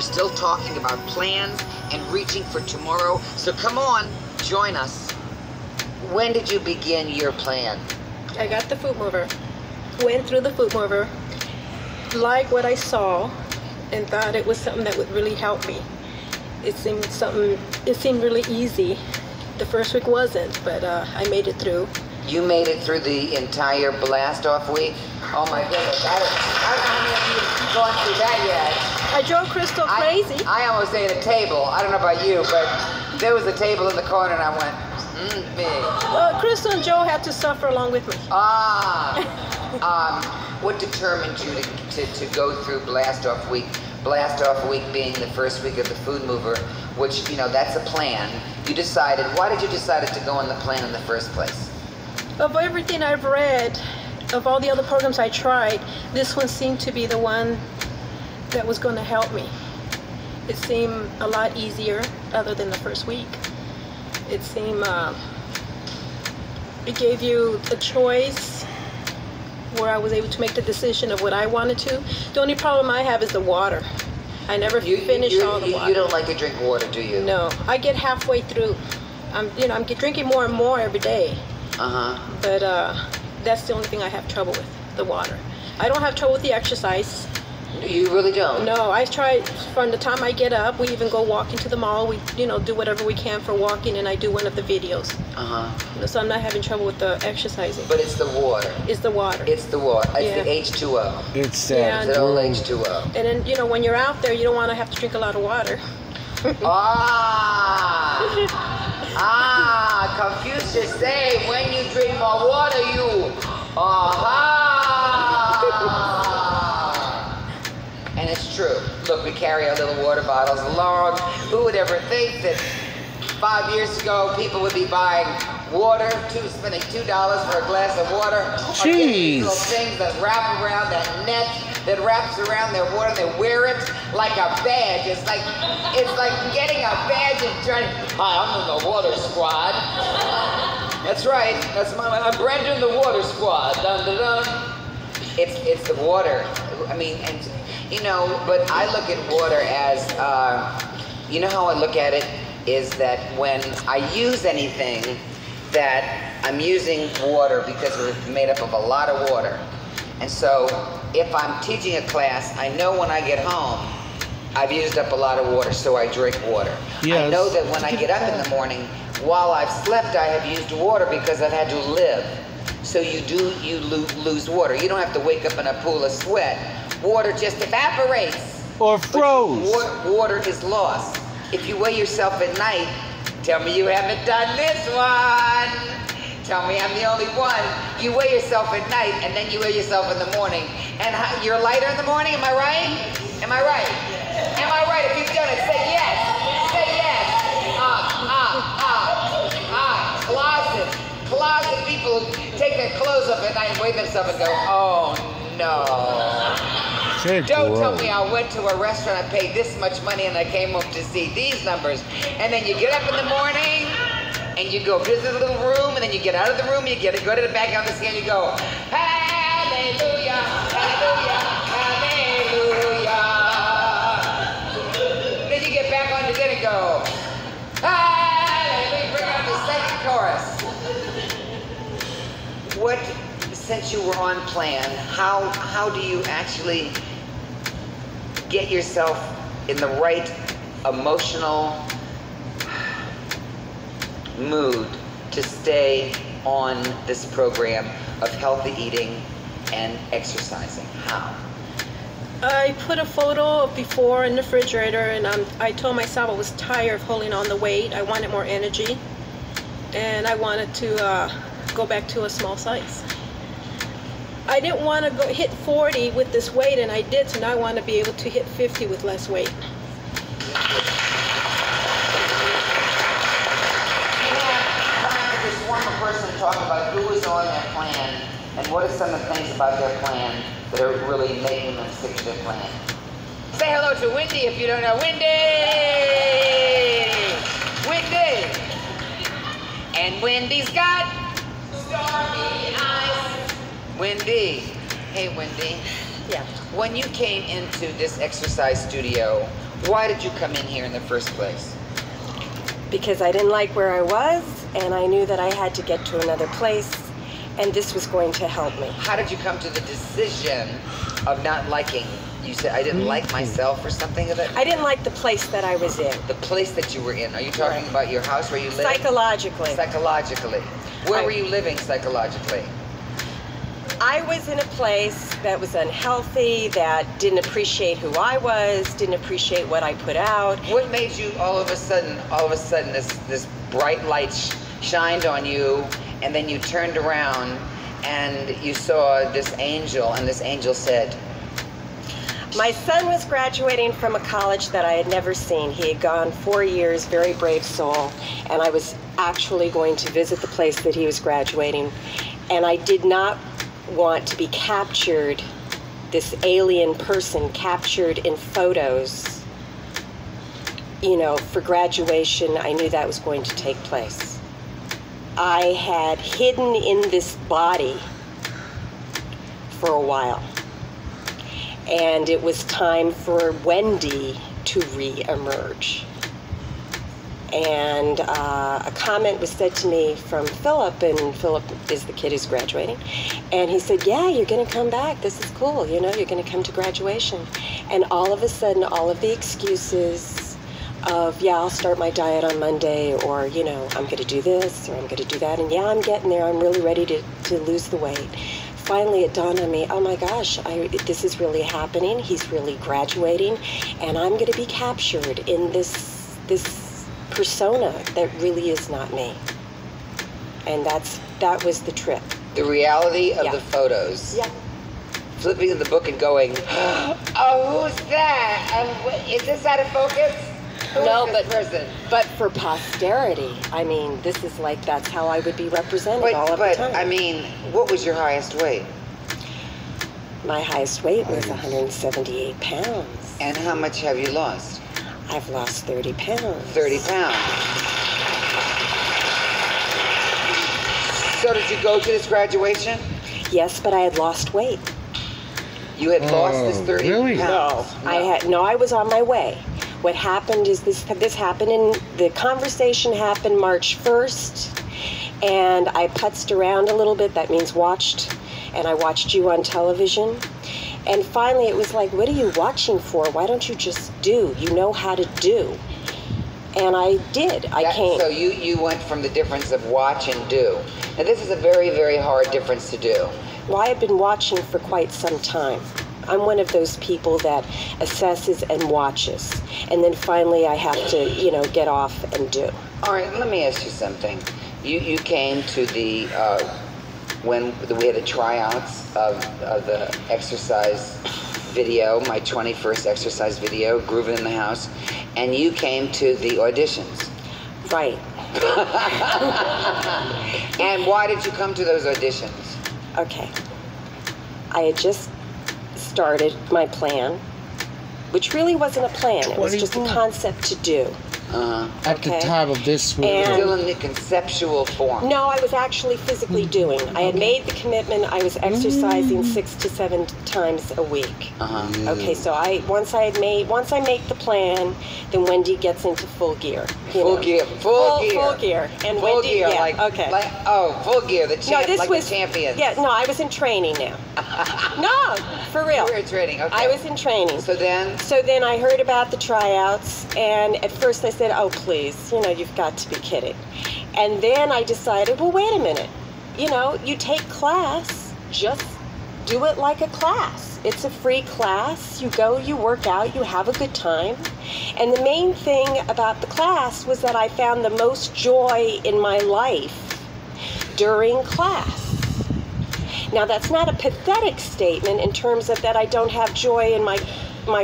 still talking about plans and reaching for tomorrow. So come on, join us. When did you begin your plan? I got the food mover, went through the food mover, liked what I saw, and thought it was something that would really help me. It seemed really easy. The first week wasn't, but I made it through. You made it through the entire blast-off week? Oh my goodness, I don't know how many of you have gone through that yet. I drove Crystal crazy. I almost ate a table. I don't know about you, but there was a table in the corner and I went, big. Well, Crystal and Joe had to suffer along with me. What determined you to go through blast-off week? Blast-off week being the first week of the food mover, which, you know, that's a plan. You decided, why did you decide to go on the plan in the first place? Of everything I've read, of all the other programs I tried, this one seemed to be the one that was going to help me. It seemed a lot easier other than the first week. It seemed, it gave you a choice where I was able to make the decision of what I wanted to. The only problem I have is the water. I never finish all the water. You don't like to drink water, do you? No, I get halfway through. I'm drinking more and more every day. But that's the only thing I have trouble with, the water. I don't have trouble with the exercise. You really don't? No, I try from the time I get up. We even go walking to the mall. We, do whatever we can for walking, and I do one of the videos. So I'm not having trouble with the exercising. But it's the water. It's the water. It's the water. It's the H2O. It's the old H2O. And then, when you're out there, you don't want to have to drink a lot of water. Confucius say, when you drink more water, you, And it's true. Look, we carry our little water bottles along. Who would ever think that 5 years ago, people would be buying water, spending $2 for a glass of water? Jeez. Or getting these little things that wrap around that net that wraps around their water. They wear it like a badge. It's like getting a badge and trying. Hi, I'm in the water squad. That's right. I'm Brendan, the water squad. Dun dun dun. It's the water. I mean, but I look at water as, how I look at it is that when I use anything, that I'm using water because we're made up of a lot of water. And so if I'm teaching a class, I know when I get home, I've used up a lot of water, so I drink water. Yes. I know that when I get up in the morning, while I've slept, I have used water because I've had to live. So you lose water. You don't have to wake up in a pool of sweat. Water just evaporates. Or froze. Water is lost. If you weigh yourself at night, tell me you haven't done this one. Tell me I'm the only one. You weigh yourself at night, and then you weigh yourself in the morning. And you're lighter in the morning, am I right? Am I right? Am I right? If you've done it, say yes. Say yes. Closet people take their clothes off at night and weigh themselves and go, oh no. Don't tell me I went to a restaurant, I paid this much money, and I came home to see these numbers. And then you get up in the morning, and you go visit a little room, and then you get out of the room, you go to the back on the scale, you go, hallelujah, hallelujah, hallelujah. Then you get back on the bed and go, hallelujah, bring on the second chorus. Since you were on plan, how do you actually get yourself in the right emotional mood to stay on this program of healthy eating and exercising? How? I put a photo of before in the refrigerator, and I told myself I was tired of holding on the weight. I wanted more energy, and I wanted to go back to a small size. I didn't want to hit 40 with this weight, and I did, so now I want to be able to hit 50 with less weight. You have time for just one more person to talk about who is on their plan and what are some of the things about their plan that are really making them stick to their plan. Say hello to Wendy if you don't know Wendy! Wendy! And Wendy's got stormy eyes. Wendy. Hey, Wendy. Yeah. When you came into this exercise studio, Why did you come in here in the first place? Because I didn't like where I was, and I knew that I had to get to another place, and this was going to help me. How did you come to the decision of not liking? You said, I didn't like myself or something of that? I didn't like the place that I was in. The place that you were in. Are you talking about your house where you live? Psychologically. Psychologically. Where were you living psychologically? I was in a place that was unhealthy, that didn't appreciate who I was, didn't appreciate what I put out. What made you all of a sudden this bright light shined on you, and then you turned around and you saw this angel, and this angel said, my son was graduating from a college that I had never seen. He had gone 4 years, very brave soul, and I was actually going to visit the place that he was graduating, and I did not want to be captured, this alien person captured in photos, you know, for graduation. I knew that was going to take place. I had hidden in this body for a while, and it was time for Wendy to re-emerge. And a comment was said to me from Philip, and Philip is the kid who's graduating, and he said, yeah, you're going to come back. This is cool, you know, you're going to come to graduation. And all of a sudden, all of the excuses of, yeah, I'll start my diet on Monday, or, you know, I'm going to do this, or I'm going to do that, and yeah, I'm getting there. I'm really ready to lose the weight. Finally, it dawned on me, oh my gosh, this is really happening. He's really graduating, and I'm going to be captured in this persona that really is not me. And that was the trip. The reality of the photos. Yeah. Flipping in the book and going, oh, who's that? Is this out of focus? No, but for posterity, I mean, this is like, that's how I would be represented all of the time. But, I mean, what was your highest weight? My highest weight was 178 pounds. And how much have you lost? I've lost 30 pounds. 30 pounds. So did you go to this graduation? Yes, but I had lost weight. You had lost this 30 really? pounds? No, I was on my way. What happened is this happened, and the conversation happened March 1st, and I putzed around a little bit. That means watched, and I watched you on television. And finally it was like, what are you watching for? Why don't you just do? You know how to do. And I did. I came. So you went from the difference of watch and do. Now this is a very, very hard difference to do. Well, I had been watching for quite some time. I'm one of those people that assesses and watches. And then finally I have to, you know, get off and do. All right, let me ask you something. You came to the, when we had the tryouts of the exercise video, my 21st exercise video, Groovin' in the House, and you came to the auditions. Right. And why did you come to those auditions? Okay. I had just started my plan, which really wasn't a plan. It was just a concept to do. At the time of this, still in the conceptual form. No, I was actually physically doing. I had made the commitment. I was exercising 6 to 7 times a week. Okay, so once I make the plan, then Wendy gets into full gear. Full gear. And Full Wendy, gear, yeah, like, okay. Full gear. The champion. Yeah, no, I was in training now. No, for real. You were in training. Okay. I was in training. So then I heard about the tryouts, and at first I said, oh, please, you know, you've got to be kidding. And then I decided, well, wait a minute. You know, you take class, just do it like a class. It's a free class. You go, you work out, you have a good time. And the main thing about the class was that I found the most joy in my life during class. Now, that's not a pathetic statement in terms of that I don't have joy in my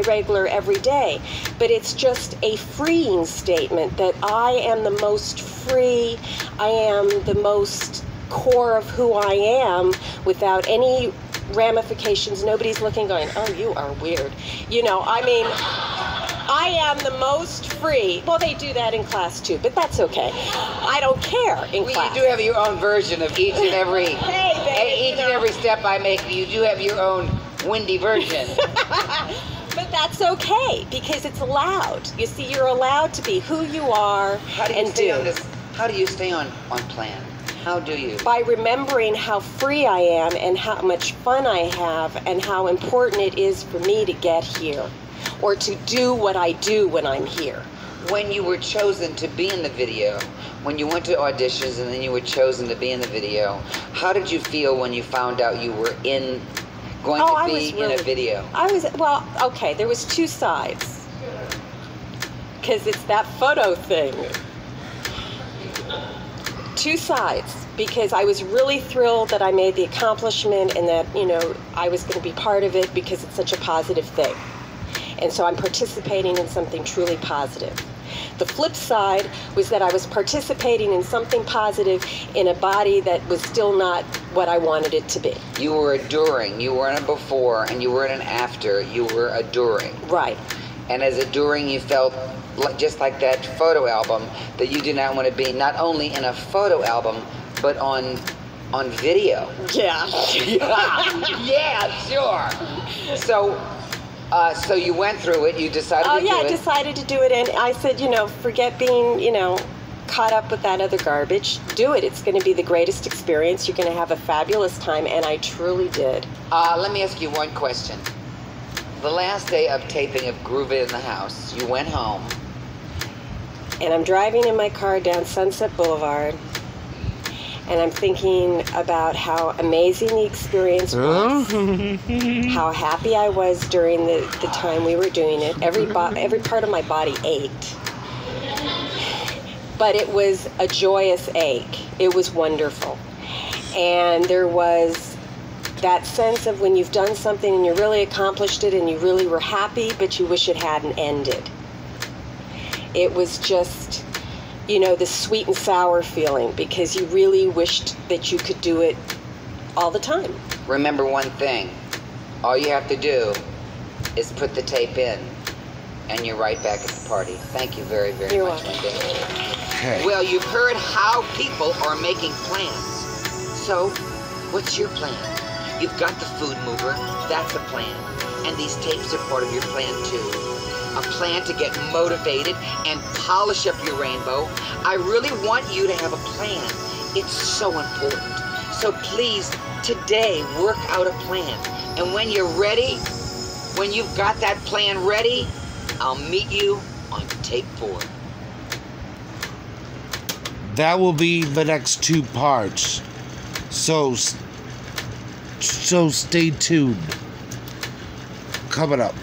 regular everyday, but it's just a freeing statement that I am the most free, I am the most core of who I am without any ramifications. Nobody's looking going, oh, you are weird. You know, I mean, I am the most free. Well, they do that in class too, but that's okay. I don't care in class. You do have your own version of each and every hey, baby, each and every step I make. You do have your own Wendy version. But that's okay, because it's allowed. You see, you're allowed to be who you are How do you and stay do. on this? How do you stay on plan? How do you? By remembering how free I am and how much fun I have and how important it is for me to get here or to do what I do when I'm here. When you were chosen to be in the video, when you went to auditions and then you were chosen to be in the video, how did you feel when you found out you were going to be in a video? Well, okay, there was two sides. Because it's that photo thing. Two sides. Because I was really thrilled that I made the accomplishment and that, I was going to be part of it because it's such a positive thing. And so I'm participating in something truly positive. The flip side was that I was participating in something positive in a body that was still not what I wanted it to be. You were adoring. You weren't a before and you weren't an after. You were adoring. Right. And as adoring, you felt just like that photo album that you do not want to be not only in a photo album, but on video. Yeah. Yeah, sure. So you went through it, you decided to do it. I decided to do it, and I said, forget being, caught up with that other garbage. Do it. It's going to be the greatest experience. You're going to have a fabulous time, and I truly did. Let me ask you one question. The last day of taping of Groove It in the House, you went home. And I'm driving in my car down Sunset Boulevard, and I'm thinking about how amazing the experience was, how happy I was during the time we were doing it. Every part of my body ached. But it was a joyous ache. It was wonderful. And there was that sense of when you've done something and you really accomplished it and you really were happy, but you wish it hadn't ended. It was just, the sweet and sour feeling, because you really wished that you could do it all the time. Remember one thing. All you have to do is put the tape in, and you're right back at the party. Thank you very, very much, Wendy. Okay. Well, you've heard how people are making plans. So, what's your plan? You've got the food mover. That's a plan. And these tapes are part of your plan, too. A plan to get motivated and polish up your rainbow. I really want you to have a plan. It's so important. So please, today, work out a plan. And when you're ready, when you've got that plan ready, I'll meet you on tape 4. That will be the next 2 parts. So stay tuned. Coming up.